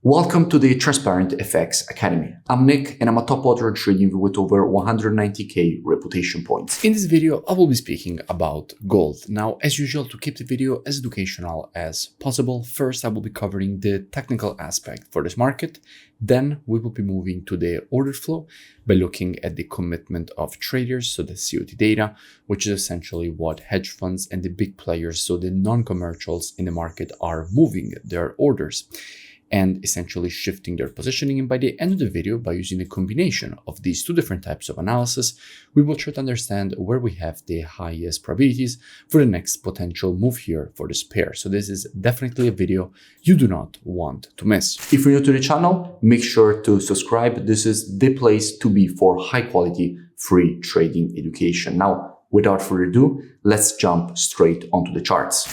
Welcome to the Transparent FX Academy. I'm Nick and I'm a top author trading with over 190k reputation points. In this video, I will be speaking about gold. Now, as usual, to keep the video as educational as possible, first I will be covering the technical aspect for this market. Then we will be moving to the order flow by looking at the commitment of traders, so the COT data, which is essentially what hedge funds and the big players, so the non-commercials in the market, are moving their orders and essentially shifting their positioning. And by the end of the video, by using a combination of these two different types of analysis, we will try to understand where we have the highest probabilities for the next potential move here for this pair. So this is definitely a video you do not want to miss. If you're new to the channel, make sure to subscribe. This is the place to be for high quality free trading education. Now, without further ado, let's jump straight onto the charts.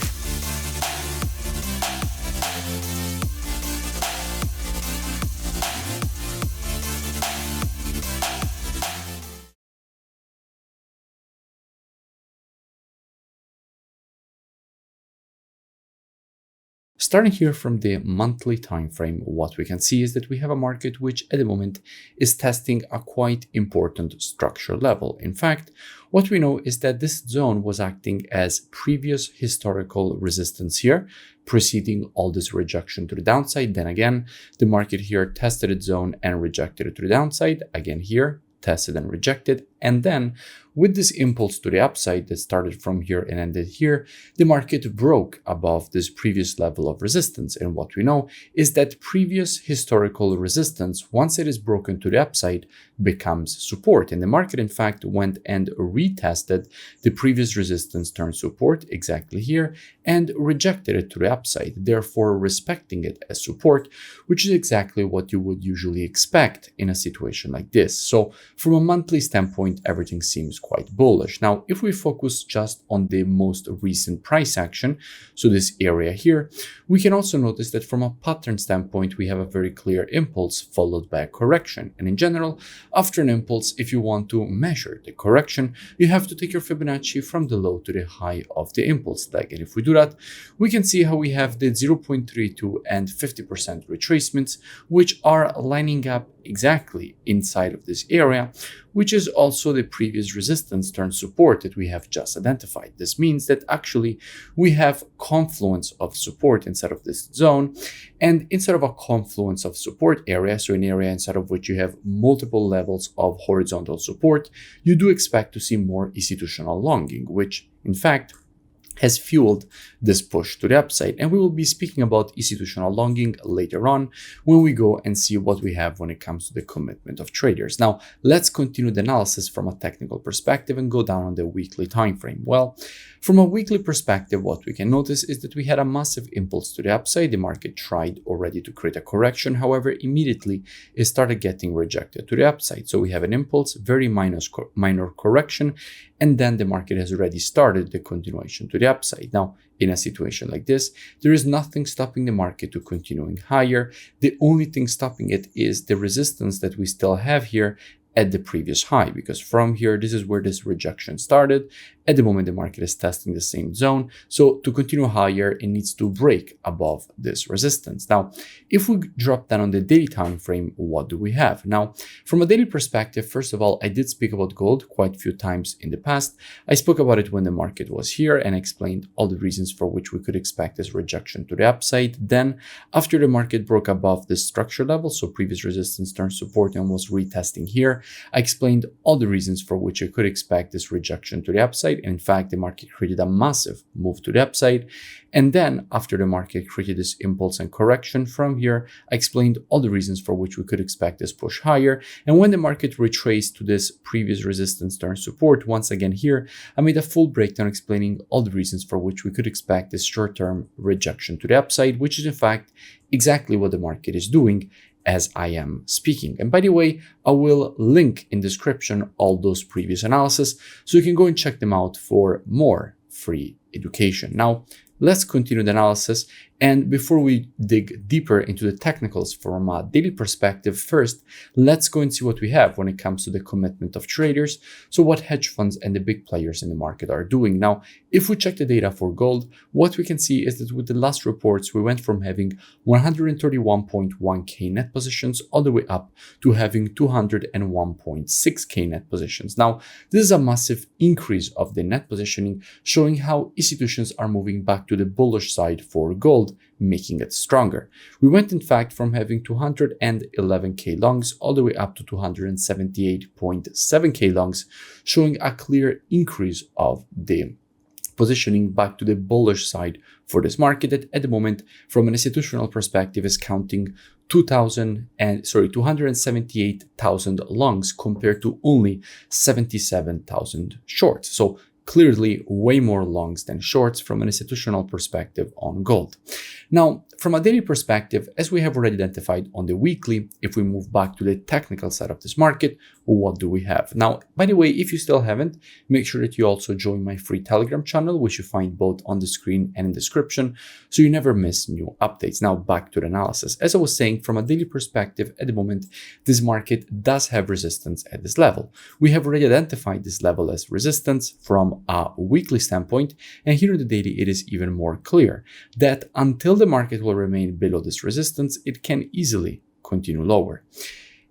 Starting here from the monthly time frame, what we can see is that we have a market which at the moment is testing a quite important structure level. In fact, what we know is that this zone was acting as previous historical resistance here, preceding all this rejection to the downside. Then again, the market here tested its zone and rejected it to the downside. Again here, tested and rejected. And then with this impulse to the upside that started from here and ended here, the market broke above this previous level of resistance. And what we know is that previous historical resistance, once it is broken to the upside, becomes support. And the market, in fact, went and retested the previous resistance turned support exactly here and rejected it to the upside, therefore respecting it as support, which is exactly what you would usually expect in a situation like this. So from a monthly standpoint, everything seems quite bullish. Now, if we focus just on the most recent price action, so this area here, we can also notice that from a pattern standpoint, we have a very clear impulse followed by a correction. And in general, after an impulse, if you want to measure the correction, you have to take your Fibonacci from the low to the high of the impulse leg. And if we do that, we can see how we have the 0.32 and 50% retracements, which are lining up exactly inside of this area, which is also the previous resistance turned support that we have just identified. This means that actually we have confluence of support inside of this zone, and instead of a confluence of support area, so an area inside of which you have multiple levels of horizontal support, you do expect to see more institutional longing, which in fact has fueled this push to the upside. And we will be speaking about institutional longing later on when we go and see what we have when it comes to the commitment of traders. Now, let's continue the analysis from a technical perspective and go down on the weekly time frame. Well, from a weekly perspective, what we can notice is that we had a massive impulse to the upside. The market tried already to create a correction. However, immediately it started getting rejected to the upside. So we have an impulse, very minor correction, and then the market has already started the continuation to the upside. Now, in a situation like this, there is nothing stopping the market to continuing higher. The only thing stopping it is the resistance that we still have here at the previous high, because from here, this is where this rejection started. At the moment, the market is testing the same zone. So to continue higher, it needs to break above this resistance. Now, if we drop down on the daily time frame, what do we have? Now, from a daily perspective, first of all, I did speak about gold quite a few times in the past. I spoke about it when the market was here and explained all the reasons for which we could expect this rejection to the upside. Then, after the market broke above this structure level, so previous resistance turned support and was retesting here, I explained all the reasons for which you could expect this rejection to the upside. And in fact, the market created a massive move to the upside. And then after the market created this impulse and correction from here, I explained all the reasons for which we could expect this push higher. And when the market retraced to this previous resistance turn support, once again here, I made a full breakdown explaining all the reasons for which we could expect this short-term rejection to the upside, which is in fact exactly what the market is doing as I am speaking. And by the way, I will link in description all those previous analysis so you can go and check them out for more free education. Now, let's continue the analysis And before we dig deeper into the technicals from a daily perspective, first, let's go and see what we have when it comes to the commitment of traders. So what hedge funds and the big players in the market are doing. Now, if we check the data for gold, what we can see is that with the last reports, we went from having 131.1k net positions all the way up to having 201.6k net positions. Now, this is a massive increase of the net positioning, showing how institutions are moving back to the bullish side for gold, making it stronger. We went, in fact, from having 211k longs all the way up to 278.7k longs, showing a clear increase of the positioning back to the bullish side for this market that at the moment, from an institutional perspective, is counting 278,000 longs compared to only 77,000 shorts. So clearly way more longs than shorts from an institutional perspective on gold. Now, from a daily perspective, as we have already identified on the weekly, if we move back to the technical side of this market, what do we have? Now, by the way, if you still haven't, make sure that you also join my free Telegram channel, which you find both on the screen and in the description, so you never miss new updates. Now, back to the analysis. As I was saying, from a daily perspective, at the moment, this market does have resistance at this level. We have already identified this level as resistance from a weekly standpoint, and here in the daily, it is even more clear that until the market will remain below this resistance, it can easily continue lower.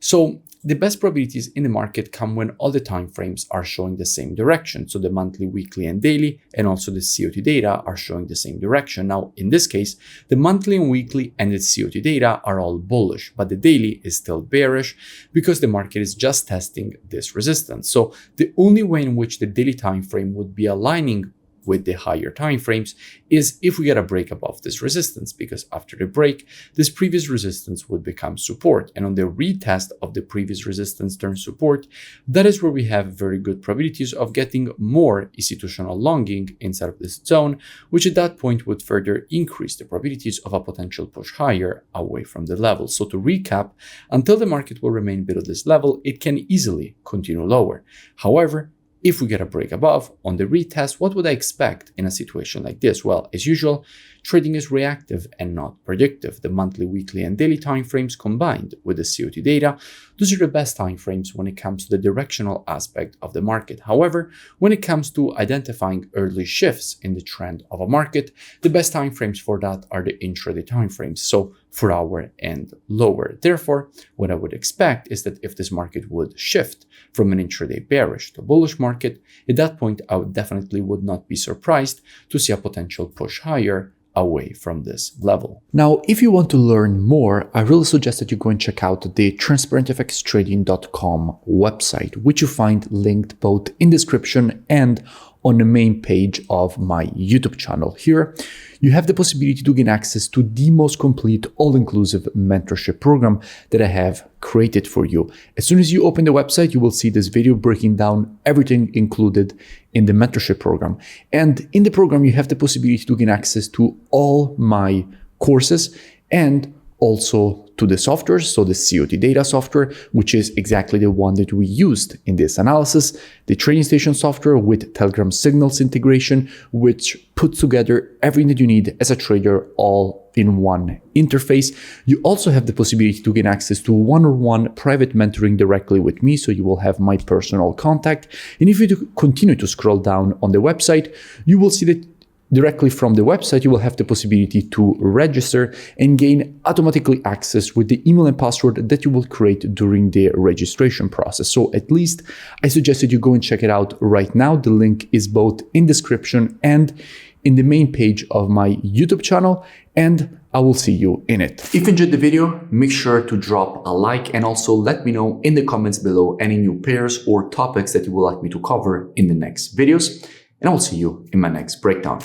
So the best probabilities in the market come when all the time frames are showing the same direction. So the monthly, weekly, and daily, and also the COT data are showing the same direction. Now, in this case, the monthly and weekly and the COT data are all bullish, but the daily is still bearish because the market is just testing this resistance. So the only way in which the daily time frame would be aligning with the higher time frames is if we get a break above this resistance, because after the break, this previous resistance would become support. And on the retest of the previous resistance turn support, that is where we have very good probabilities of getting more institutional longing inside of this zone, which at that point would further increase the probabilities of a potential push higher away from the level. So to recap, until the market will remain below this level, it can easily continue lower. However, if we get a break above on the retest, what would I expect in a situation like this? Well, as usual, trading is reactive and not predictive. The monthly, weekly, and daily timeframes combined with the COT data, those are the best timeframes when it comes to the directional aspect of the market. However, when it comes to identifying early shifts in the trend of a market, the best timeframes for that are the intraday timeframes, so 4 hour and lower. Therefore, what I would expect is that if this market would shift from an intraday bearish to bullish market, at that point, I definitely would not be surprised to see a potential push higher away from this level. Now, if you want to learn more, I really suggest that you go and check out the transparentfxtrading.com website, which you find linked both in description and on the main page of my YouTube channel. Here, you have the possibility to gain access to the most complete all-inclusive mentorship program that I have created for you. As soon as you open the website, you will see this video breaking down everything included in the mentorship program. And in the program, you have the possibility to gain access to all my courses and also to the software, so the COT data software, which is exactly the one that we used in this analysis, the trading station software with Telegram signals integration, which puts together everything that you need as a trader all in one interface. You also have the possibility to gain access to one-on-one private mentoring directly with me, so you will have my personal contact. And if you continue to scroll down on the website, you will see that directly from the website, you will have the possibility to register and gain automatically access with the email and password that you will create during the registration process. So at least I suggest that you go and check it out right now. The link is both in description and in the main page of my YouTube channel, and I will see you in it. If you enjoyed the video, make sure to drop a like and also let me know in the comments below any new pairs or topics that you would like me to cover in the next videos. And I will see you in my next breakdown.